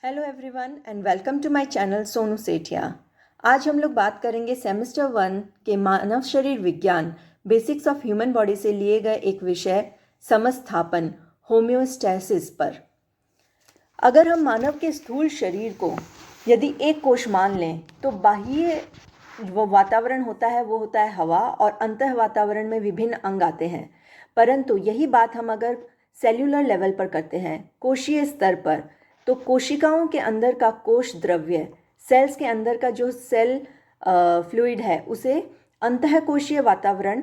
Hello everyone and welcome to my channel Sonu Sethia. आज हम लोग बात करेंगे सेमेस्टर 1 के मानव शरीर विज्ञान बेसिक्स ऑफ ह्यूमन बॉडी से लिए गए एक विषय समस्थापन होम्योस्टैसिस पर। अगर हम मानव के स्थूल शरीर को यदि एक कोश मान लें तो बाह्य वो वातावरण होता है वो होता है हवा और अंतः वातावरण में विभिन्न अंग आते हैं। परंतु यही बात हम अगर सेल्यूलर लेवल पर करते हैं, कोशीय स्तर पर, तो कोशिकाओं के अंदर का कोश द्रव्य, सेल्स के अंदर का जो सेल फ्लूइड है उसे अंतःकोशीय वातावरण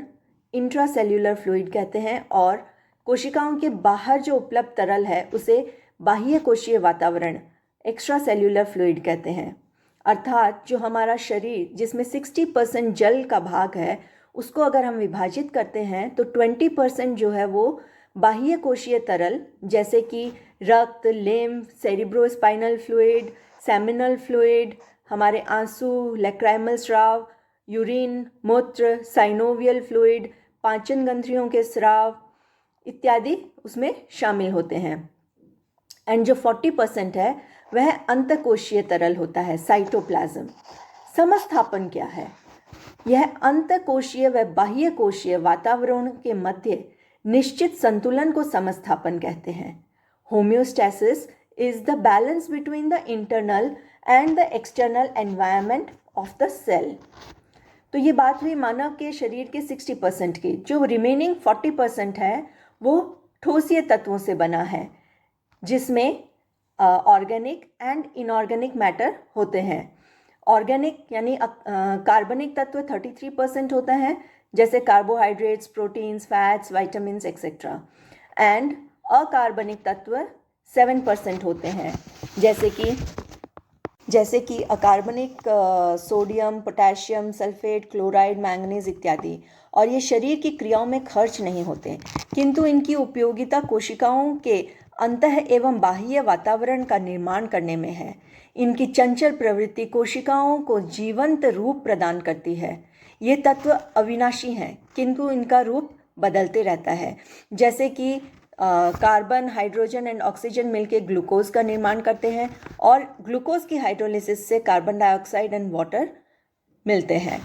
इंट्रासेल्यूलर फ्लूइड कहते हैं और कोशिकाओं के बाहर जो उपलब्ध तरल है उसे बाह्य कोशीय वातावरण एक्स्ट्रा सेल्यूलर फ्लूइड कहते हैं। अर्थात जो हमारा शरीर जिसमें 60% जल का भाग है उसको अगर हम विभाजित करते हैं तो 20% जो है वो बाह्य कोशीय तरल जैसे कि रक्त, lymph, cerebrospinal fluid, seminal fluid, हमारे आंसू, लैक्राइमल स्राव, यूरिन, मूत्र, साइनोवियल फ्लूइड, पाचन ग्रंथियों के स्राव इत्यादि उसमें शामिल होते हैं। एंड जो 40% है वह अंतःकोशीय तरल होता है, साइटोप्लाज्म। समस्थापन क्या है? यह अंतःकोशीय व बाह्य कोशीय वातावरण के मध्य निश्चित संतुलन को समस्थापन कहते हैं। Homeostasis is the balance between the internal and the external environment of the cell. तो ये बात हुई मानव के शरीर के 60% की। जो रिमेनिंग 40% है वो ठोसीय तत्वों से बना है जिसमें ऑर्गेनिक एंड इनऑर्गेनिक मैटर होते हैं। ऑर्गेनिक यानी कार्बनिक तत्व 33% होता है जैसे carbohydrates, proteins, fats, vitamin etcetera. And अकार्बनिक तत्व 7% होते हैं जैसे कि अकार्बनिक sodium, potassium, sulphate, chloride, manganese इत्यादि। और ये शरीर की क्रियाओं में खर्च नहीं होते किंतु इनकी उपयोगिता कोशिकाओं के अंतः एवं बाह्य वातावरण का निर्माण करने में है। इनकी चंचल प्रवृत्ति कोशिकाओं को जीवंत रूप प्रदान करती है। ये तत्व अविनाशी हैं किंतु इनका रूप बदलते रहता है। जैसे कि कार्बन, हाइड्रोजन एंड ऑक्सीजन मिलकर ग्लूकोज का निर्माण करते हैं और ग्लूकोज की हाइड्रोलिसिस से कार्बन डाइऑक्साइड एंड वाटर मिलते हैं।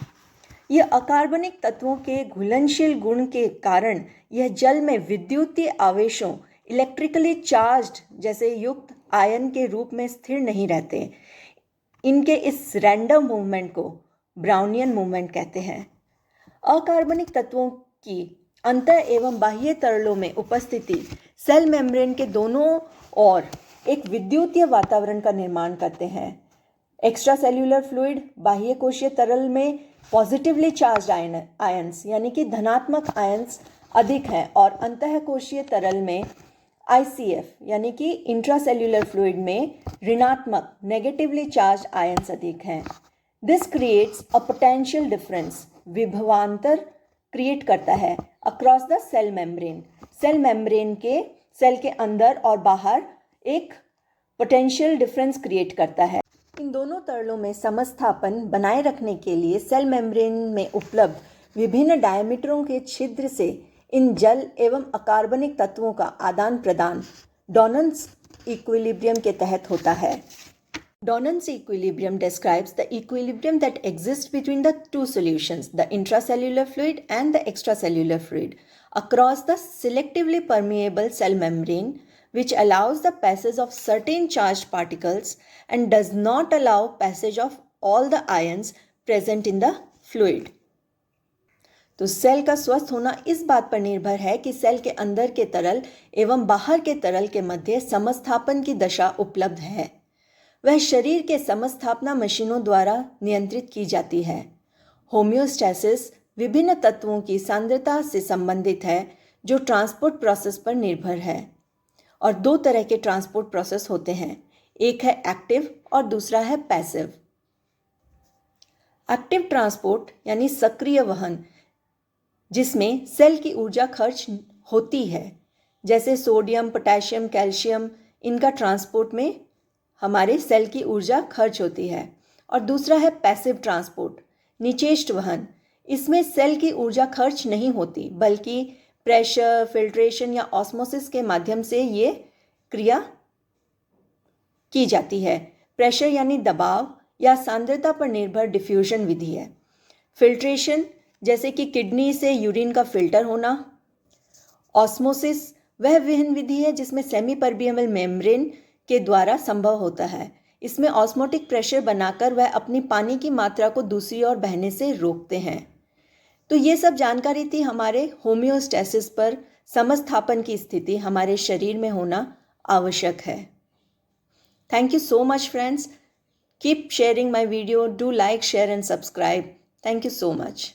ये अकार्बनिक तत्वों के घुलनशील गुण के कारण यह जल में विद्युतीय आवेशों, इलेक्ट्रिकली चार्ज्ड जैसे युक्त आयन के रूप में स्थिर नहीं रहते। इनके इस रैंडम मूवमेंट को ब्राउनियन मूवमेंट कहते हैं। अकार्बनिक तत्वों की अंतः एवं बाह्य तरलों में उपस्थिति सेल मेम्ब्रेन के दोनों ओर एक विद्युतीय वातावरण का निर्माण करते हैं। एक्स्ट्रा सेल्यूलर फ्लूइड बाह्य कोशीय तरल में पॉजिटिवली चार्ज आयंस यानी कि धनात्मक आयंस अधिक हैं और अंतः कोशीय तरल में ICF यानी कि इंट्रासेल्यूलर फ्लूइड में ऋणात्मक नेगेटिवली चार्ज आयंस अधिक हैं। This creates a potential difference, विभवांतर क्रिएट करता है across the cell membrane. Cell membrane के सेल के अंदर और बाहर एक पोटेंशियल डिफरेंस क्रिएट करता है। इन दोनों तरलों में समस्थापन बनाए रखने के लिए सेल मेम्ब्रेन में उपलब्ध विभिन्न डायमीटरों के छिद्र से इन जल एवं अकार्बनिक तत्वों का आदान प्रदान डॉनन्स इक्विलिब्रियम के तहत होता है। Donon's equilibrium describes the equilibrium that exists between the two solutions, the intracellular fluid and the extracellular fluid, across the selectively permeable cell membrane, which allows the passage of certain charged particles and does not allow passage of all the ions present in the fluid. तो cell का स्वस्थ होना इस बात पर निर्भर है कि सेल के अंदर के तरल एवं बाहर के तरल के मध्य समस्थापन की दशा उपलब्ध है। वह शरीर के समस्थापना मशीनों द्वारा नियंत्रित की जाती है। होम्योस्टैसिस विभिन्न तत्वों की सांद्रता से संबंधित है जो ट्रांसपोर्ट प्रोसेस पर निर्भर है। और दो तरह के ट्रांसपोर्ट प्रोसेस होते हैं, एक है एक्टिव और दूसरा है पैसिव। एक्टिव ट्रांसपोर्ट यानी सक्रिय वहन, जिसमें सेल की ऊर्जा खर्च होती है, जैसे सोडियम, पोटेशियम, कैल्शियम, इनका ट्रांसपोर्ट में हमारे सेल की ऊर्जा खर्च होती है। और दूसरा है पैसिव ट्रांसपोर्ट, निचेष्ट वहन। इसमें सेल की ऊर्जा खर्च नहीं होती बल्कि प्रेशर, फिल्ट्रेशन या ऑस्मोसिस के माध्यम से ये क्रिया की जाती है। प्रेशर यानी दबाव या सांद्रता पर निर्भर डिफ्यूजन विधि है। फिल्ट्रेशन जैसे कि किडनी से यूरिन का फिल्टर होना। ऑस्मोसिस वह विहीन विधि है जिसमें सेमी परमिएबल मेम्ब्रेन के द्वारा संभव होता है। इसमें ऑस्मोटिक प्रेशर बनाकर वह अपनी पानी की मात्रा को दूसरी ओर बहने से रोकते हैं। तो ये सब जानकारी थी हमारे होम्योस्टैसिस पर। समस्थापन की स्थिति हमारे शरीर में होना आवश्यक है। Thank you so much friends. Keep sharing my video. Do like, share and subscribe. Thank you so much.